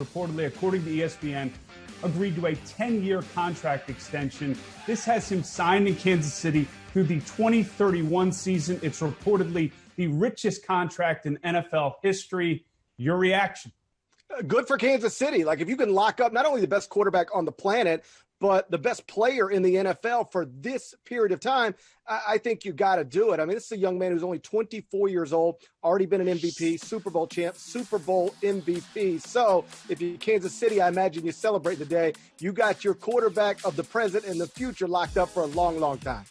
reportedly, according to ESPN, agreed to a 10-year contract extension. This has him signed in Kansas City through the 2031 season. It's reportedly the richest contract in NFL history. Your reaction? Good for Kansas City. Like, if you can lock up not only the best quarterback on the planet, but the best player in the NFL for this period of time, I think you got to do it. I mean, this is a young man who's only 24 years old, already been an MVP, Super Bowl champ, Super Bowl MVP. So if you're Kansas City, I imagine you celebrate the day. You got your quarterback of the present and the future locked up for a long, long time.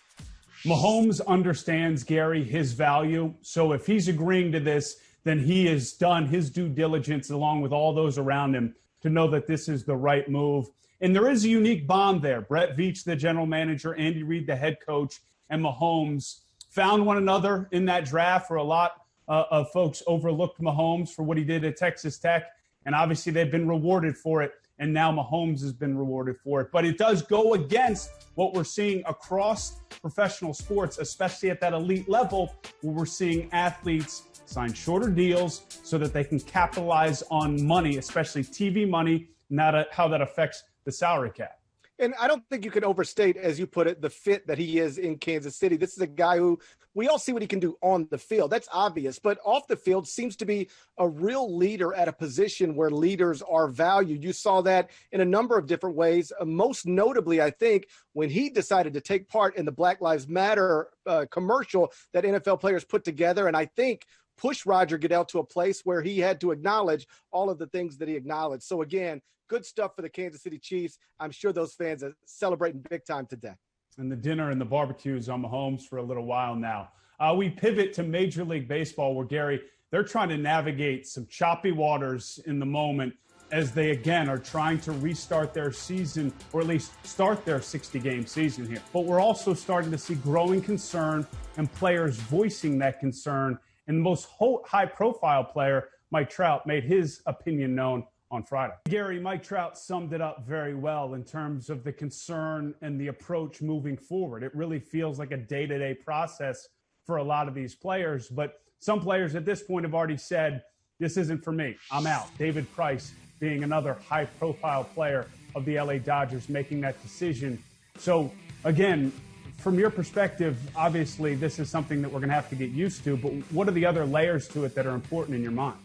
Mahomes understands, Gary, his value. So if he's agreeing to this, then he has done his due diligence along with all those around him to know that this is the right move. And there is a unique bond there. Brett Veach, the general manager, Andy Reid, the head coach, and Mahomes found one another in that draft. For a lot of folks overlooked Mahomes for what he did at Texas Tech. And obviously they've been rewarded for it. And now Mahomes has been rewarded for it. But it does go against what we're seeing across professional sports, especially at that elite level, where we're seeing athletes sign shorter deals so that they can capitalize on money, especially TV money, not how that affects the salary cap. And I don't think you can overstate, as you put it, the fit that he is in Kansas City. This is a guy who we all see what he can do on the field. That's obvious. But off the field seems to be a real leader at a position where leaders are valued. You saw that in a number of different ways. Most notably, I think, when he decided to take part in the Black Lives Matter commercial that NFL players put together. And I think push Roger Goodell to a place where he had to acknowledge all of the things that he acknowledged. So again, good stuff for the Kansas City Chiefs. I'm sure those fans are celebrating big time today. And the dinner and the barbecues on Mahomes for a little while now. We pivot to Major League Baseball, where, Gary, they're trying to navigate some choppy waters in the moment as they, again, are trying to restart their season, or at least start their 60-game season here. But we're also starting to see growing concern and players voicing that concern. And the most high-profile player, Mike Trout, made his opinion known on Friday. Gary, Mike Trout summed it up very well in terms of the concern and the approach moving forward. It really feels like a day-to-day process for a lot of these players. But some players at this point have already said, this isn't for me. I'm out. David Price being another high-profile player of the LA Dodgers making that decision. So, again, from your perspective, obviously, this is something that we're going to have to get used to, but what are the other layers to it that are important in your mind?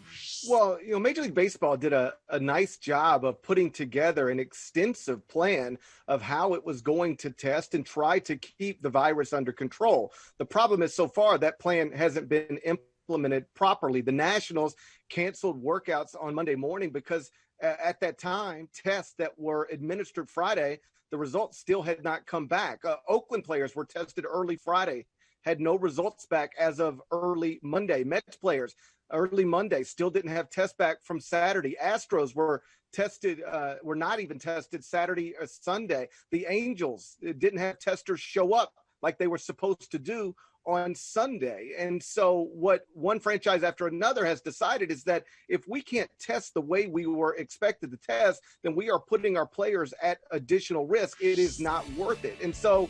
Well, Major League Baseball did a nice job of putting together an extensive plan of how it was going to test and try to keep the virus under control. The problem is, so far, that plan hasn't been implemented properly. The Nationals canceled workouts on Monday morning because at that time, tests that were administered Friday, the results still had not come back. Oakland players were tested early Friday, had no results back as of early Monday. Mets players early Monday still didn't have tests back from Saturday. Astros were tested, were not even tested Saturday or Sunday. The Angels didn't have testers show up like they were supposed to do on Sunday. And so what one franchise after another has decided is that if we can't test the way we were expected to test, then we are putting our players at additional risk. It is not worth it. And so,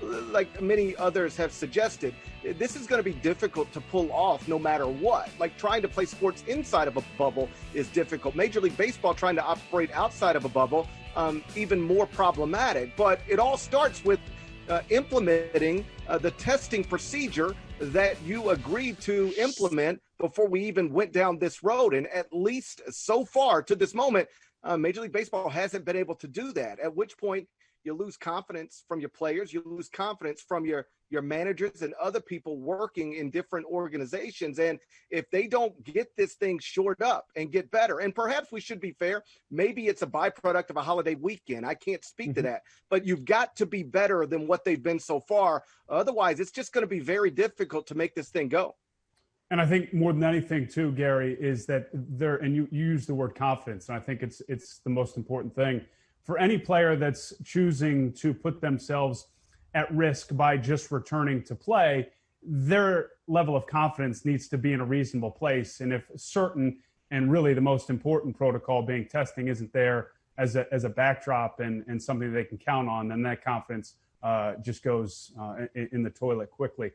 like many others have suggested, this is going to be difficult to pull off no matter what. Like, trying to play sports inside of a bubble is difficult. Major League Baseball trying to operate outside of a bubble, even more problematic. But it all starts with implementing the testing procedure that you agreed to implement before we even went down this road. And at least so far to this moment, Major League Baseball hasn't been able to do that, at which point you lose confidence from your players, you lose confidence from your managers and other people working in different organizations. And if they don't get this thing shored up and get better, and perhaps we should be fair, maybe it's a byproduct of a holiday weekend. I can't speak to that, but you've got to be better than what they've been so far. Otherwise, it's just going to be very difficult to make this thing go. And I think more than anything, too, Gary, is that and you use the word confidence, and I think it's the most important thing. For any player that's choosing to put themselves at risk by just returning to play, their level of confidence needs to be in a reasonable place. And if certain, and really the most important protocol being testing, isn't there as a backdrop and something they can count on, then that confidence just goes in the toilet quickly.